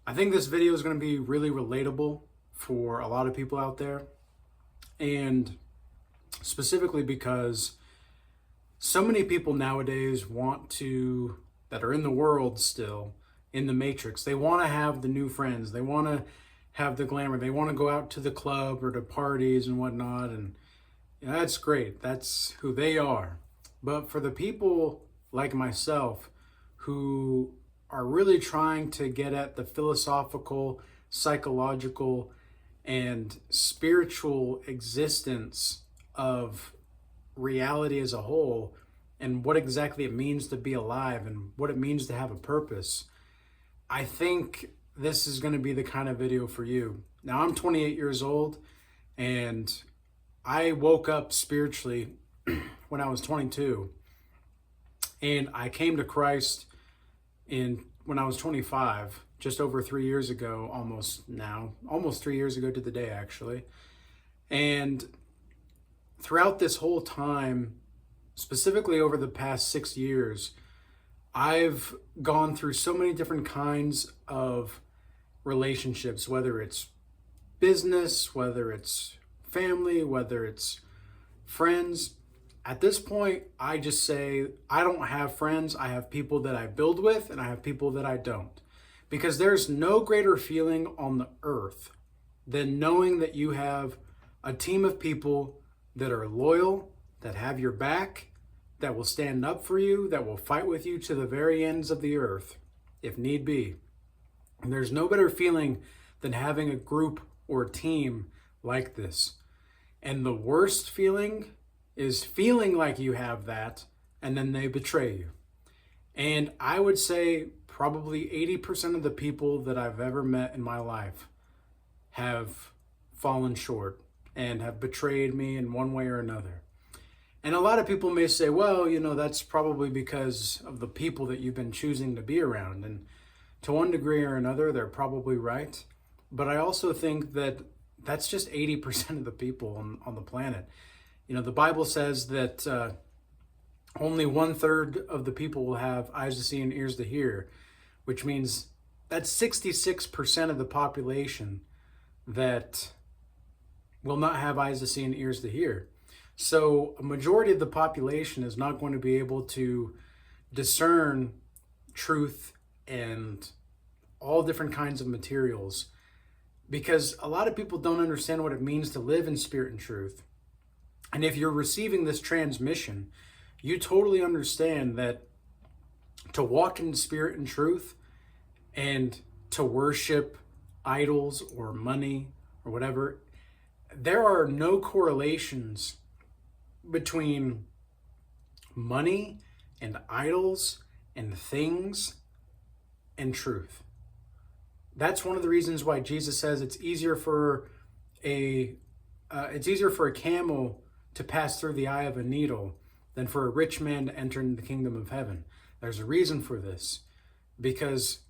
I think this video is going to be really relatable for a lot of people out there, and specifically because so many people nowadays that are in the world still, in the matrix, they want to have the new friends, they want to have the glamour, they want to go out to the club or to parties and whatnot, and that's great, that's who they are. But for the people like myself who are really trying to get at the philosophical, psychological, and spiritual existence of reality as a whole, and what exactly it means to be alive and what it means to have a purpose, I think this is going to be the kind of video for you. Now, I'm 28 years old, and I woke up spiritually when I was 22, and I came to Christ when I was 25, just over 3 years ago, almost 3 years ago to the day, actually. And throughout this whole time, specifically over the past 6 years, I've gone through so many different kinds of relationships, whether it's business, whether it's family, whether it's friends. At this point, I just say I don't have friends. I have people that I build with, and I have people that I don't. Because there's no greater feeling on the earth than knowing that you have a team of people that are loyal, that have your back, that will stand up for you, that will fight with you to the very ends of the earth, if need be. And there's no better feeling than having a group or a team like this. And the worst feeling is feeling like you have that, and then they betray you. And I would say probably 80% of the people that I've ever met in my life have fallen short and have betrayed me in one way or another. And a lot of people may say, well, that's probably because of the people that you've been choosing to be around. And to one degree or another, they're probably right. But I also think that that's just 80% of the people on the planet. The Bible says that only 1/3 of the people will have eyes to see and ears to hear, which means that's 66% of the population that will not have eyes to see and ears to hear. So a majority of the population is not going to be able to discern truth and all different kinds of materials, because a lot of people don't understand what it means to live in spirit and truth. And if you're receiving this transmission, you totally understand that to walk in spirit and truth and to worship idols or money or whatever, there are no correlations between money and idols and things and truth. That's one of the reasons why Jesus says it's easier for a camel to pass through the eye of a needle than for a rich man to enter into the kingdom of heaven. There's a reason for this, because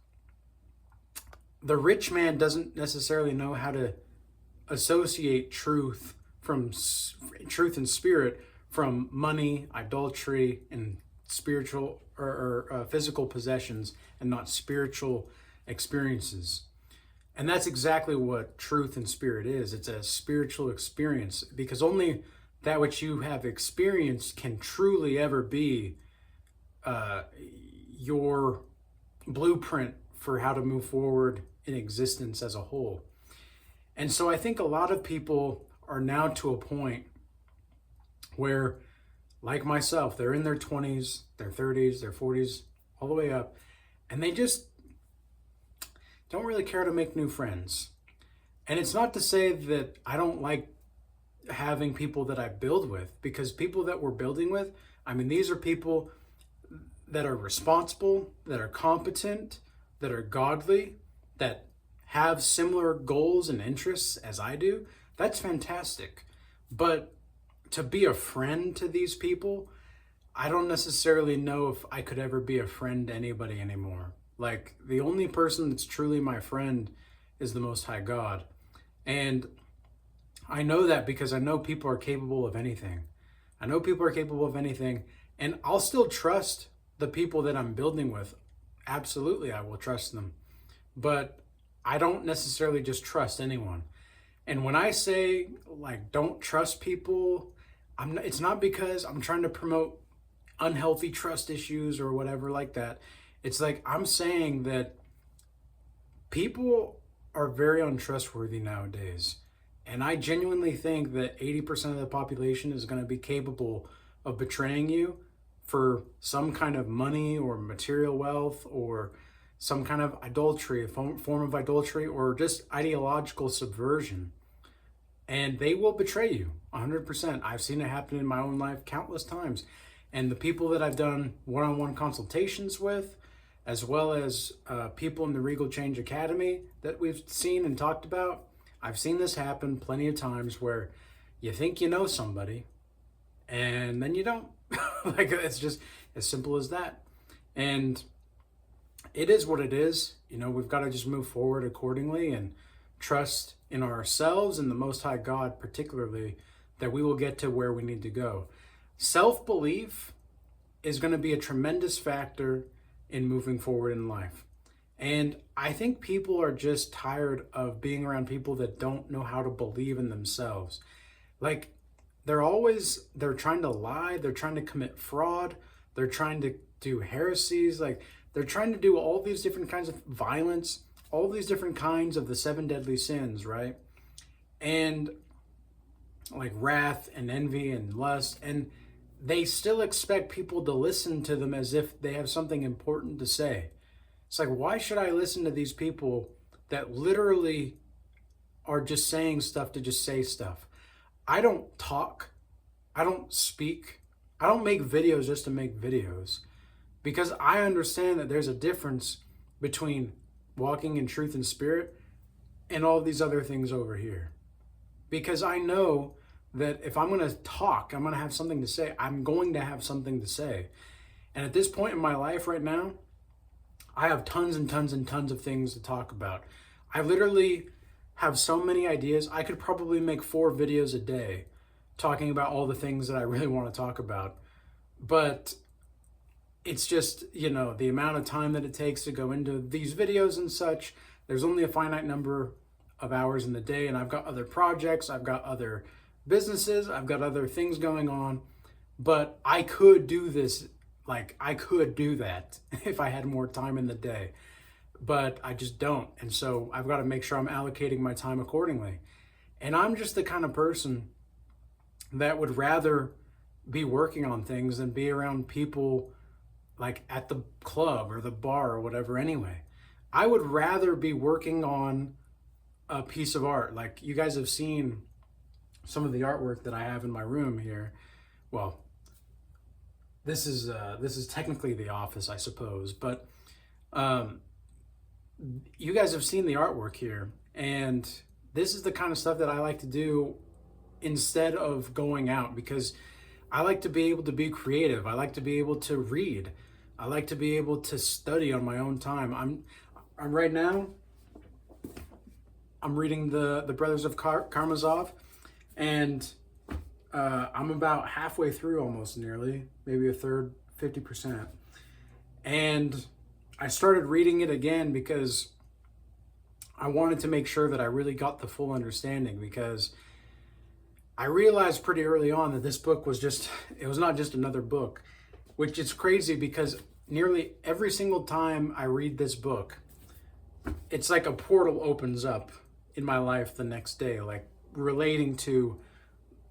the rich man doesn't necessarily know how to associate truth and spirit from money, idolatry, and spiritual or physical possessions, and not spiritual experiences. And that's exactly what truth and spirit is. It's a spiritual experience, because only that which you have experienced can truly ever be your blueprint for how to move forward in existence as a whole. And so I think a lot of people are now to a point where, like myself, they're in their 20s, their 30s, their 40s, all the way up, and they just don't really care to make new friends. And it's not to say that I don't like having people that I build with, because people that we're building with, these are people that are responsible, that are competent, that are godly, that have similar goals and interests as I do. That's fantastic. But to be a friend to these people, I don't necessarily know if I could ever be a friend to anybody anymore. Like, the only person that's truly my friend is the Most High God. And I know that because I know people are capable of anything. And I'll still trust the people that I'm building with. Absolutely, I will trust them. But I don't necessarily just trust anyone. And when I say like don't trust people, it's not because I'm trying to promote unhealthy trust issues or whatever like that. It's like I'm saying that people are very untrustworthy nowadays. And I genuinely think that 80% of the population is going to be capable of betraying you for some kind of money or material wealth or some kind of adultery, a form of adultery, or just ideological subversion. And they will betray you 100%. I've seen it happen in my own life countless times. And the people that I've done one-on-one consultations with, as well as people in the Regal Change Academy that we've seen and talked about, I've seen this happen plenty of times where you think you know somebody and then you don't. Like, it's just as simple as that. And it is what it is. You know, we've got to just move forward accordingly and trust in ourselves and the Most High God, particularly, that we will get to where we need to go. Self-belief is going to be a tremendous factor in moving forward in life. And I think people are just tired of being around people that don't know how to believe in themselves. Like, they're trying to lie, they're trying to commit fraud, they're trying to do heresies, like they're trying to do all these different kinds of violence, all these different kinds of the 7 deadly sins, right? And like wrath and envy and lust, and they still expect people to listen to them as if they have something important to say. It's like, why should I listen to these people that literally are just saying stuff to just say stuff? I don't talk, I don't speak, I don't make videos just to make videos, because I understand that there's a difference between walking in truth and spirit and all these other things over here. Because I know that if I'm going to talk, I'm going to have something to say. I'm going to have something to say. And at this point in my life right now, I have tons and tons and tons of things to talk about. I literally have so many ideas. I could probably make 4 videos a day talking about all the things that I really want to talk about. But it's just, you know, the amount of time that it takes to go into these videos and such. There's only a finite number of hours in the day, and I've got other projects, I've got other businesses, I've got other things going on. But I could do this, like I could do that if I had more time in the day. But I just don't. And so I've got to make sure I'm allocating my time accordingly. And I'm just the kind of person that would rather be working on things than be around people like at the club or the bar or whatever anyway. I would rather be working on a piece of art. Like, you guys have seen some of the artwork that I have in my room here. Well, this is technically the office, I suppose, but you guys have seen the artwork here, and this is the kind of stuff that I like to do instead of going out, because I like to be able to be creative. I like to be able to read. I like to be able to study on my own time. I'm right now, I'm reading the Brothers of Karamazov, and I'm about halfway through, almost nearly, maybe a third, 50%. And I started reading it again because I wanted to make sure that I really got the full understanding, because I realized pretty early on that this book was it was not just another book, which is crazy because nearly every single time I read this book, it's like a portal opens up in my life the next day, like relating to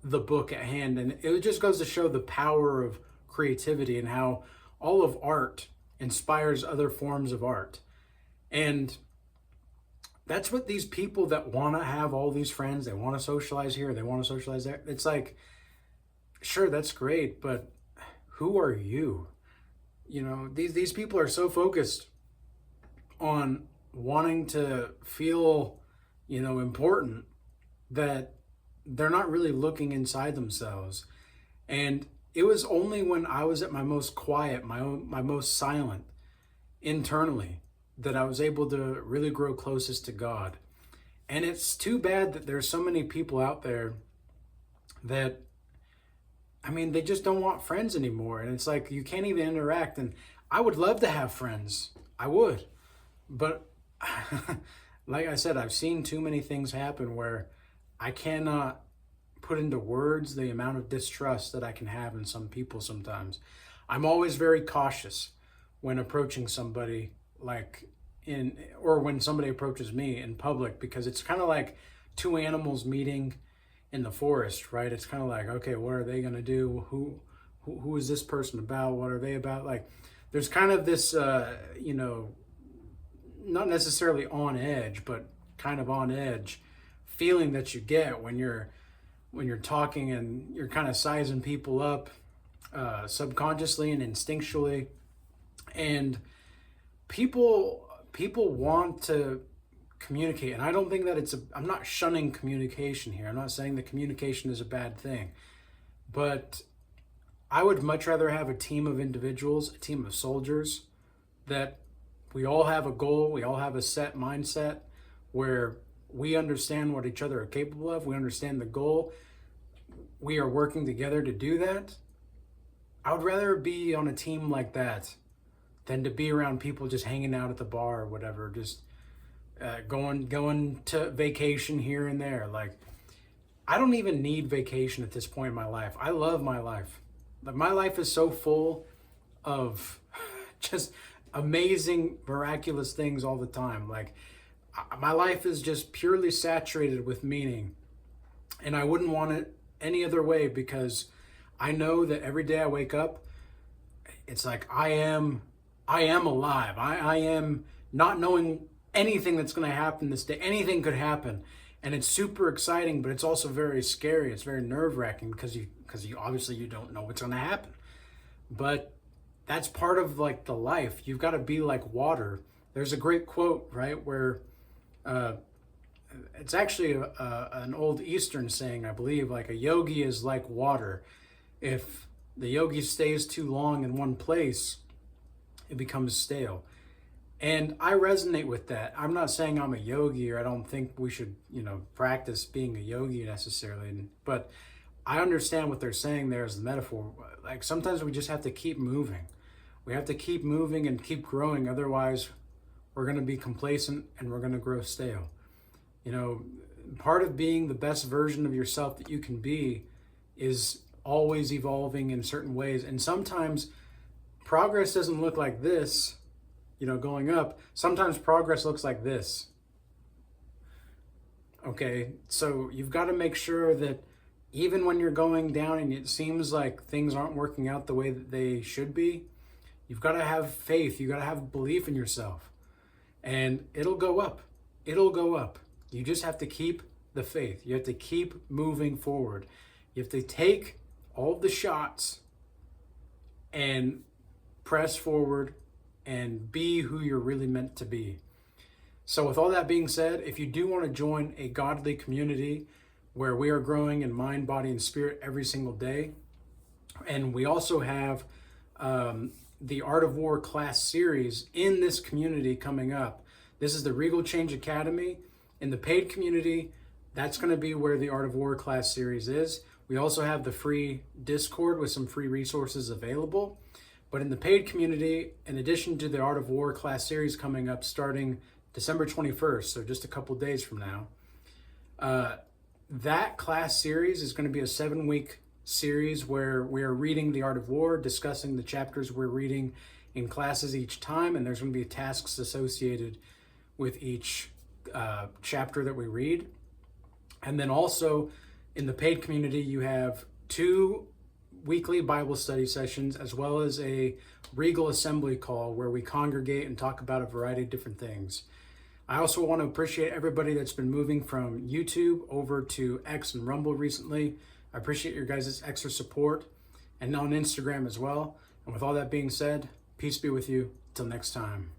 the book at hand. And it just goes to show the power of creativity and how all of art inspires other forms of art. And that's what these people that want to have all these friends, they want to socialize here, they want to socialize there. It's like, sure, that's great, but who are you? You know, these people are so focused on wanting to feel, you know, important, that they're not really looking inside themselves. And it was only when I was at my most quiet, my most silent internally, that I was able to really grow closest to God. And it's too bad that there's so many people out there that, I mean, they just don't want friends anymore. And it's like, you can't even interact. And I would love to have friends. I would. But like I said, I've seen too many things happen where I cannot put into words the amount of distrust that I can have in some people sometimes. I'm always very cautious when approaching somebody, like or when somebody approaches me in public, because it's kind of like two animals meeting in the forest, right? It's kind of like, okay, what are they going to do? Who is this person about? What are they about? Like, there's kind of this, not necessarily on edge, but kind of on edge feeling that you get when you're talking and you're kind of sizing people up subconsciously and instinctually. And people want to communicate, and I don't think that I'm not shunning communication here. I'm not saying that communication is a bad thing, but I would much rather have a team of individuals, a team of soldiers, that we all have a goal, we all have a set mindset where we understand what each other are capable of, we understand the goal, we are working together to do that. I would rather be on a team like that than to be around people just hanging out at the bar or whatever, just going to vacation here and there. Like, I don't even need vacation at this point in my life. I love my life. Like, my life is so full of just amazing, miraculous things all the time. Like, my life is just purely saturated with meaning, and I wouldn't want it any other way, because I know that every day I wake up, it's like I am alive. I am not knowing anything that's going to happen this day. Anything could happen, and it's super exciting, but it's also very scary. It's very nerve-wracking because you obviously you don't know what's going to happen. But that's part of like the life. You've got to be like water. There's a great quote, right, where it's actually an old Eastern saying, I believe, like a yogi is like water. If the yogi stays too long in one place, it becomes stale. And I resonate with that. I'm not saying I'm a yogi, or I don't think we should, practice being a yogi necessarily. But I understand what they're saying there as the metaphor. Like, sometimes we just have to keep moving. We have to keep moving and keep growing. Otherwise, we're going to be complacent and we're going to grow stale. Part of being the best version of yourself that you can be is always evolving in certain ways. And sometimes progress doesn't look like this, going up. Sometimes progress looks like this. Okay, so you've got to make sure that even when you're going down and it seems like things aren't working out the way that they should be, you've got to have faith. You've got to have belief in yourself. And it'll go up. It'll go up. You just have to keep the faith. You have to keep moving forward. You have to take all the shots and press forward and be who you're really meant to be. So with all that being said, if you do want to join a godly community where we are growing in mind, body, and spirit every single day, and we also have the Art of War class series in this community coming up. This is the Regal Change Academy. In the paid community, that's going to be where the Art of War class series is. We also have the free Discord with some free resources available. But in the paid community, in addition to the Art of War class series coming up starting December 21st, so just a couple days from now, that class series is going to be a 7-week series where we are reading the Art of War, discussing the chapters we're reading in classes each time, and there's going to be tasks associated with each chapter that we read. And then also in the paid community, you have 2 weekly Bible study sessions, as well as a Regal assembly call where we congregate and talk about a variety of different things. I also want to appreciate everybody that's been moving from YouTube over to X and Rumble recently. I appreciate your guys' extra support, and on Instagram as well. And with all that being said, peace be with you. Till next time.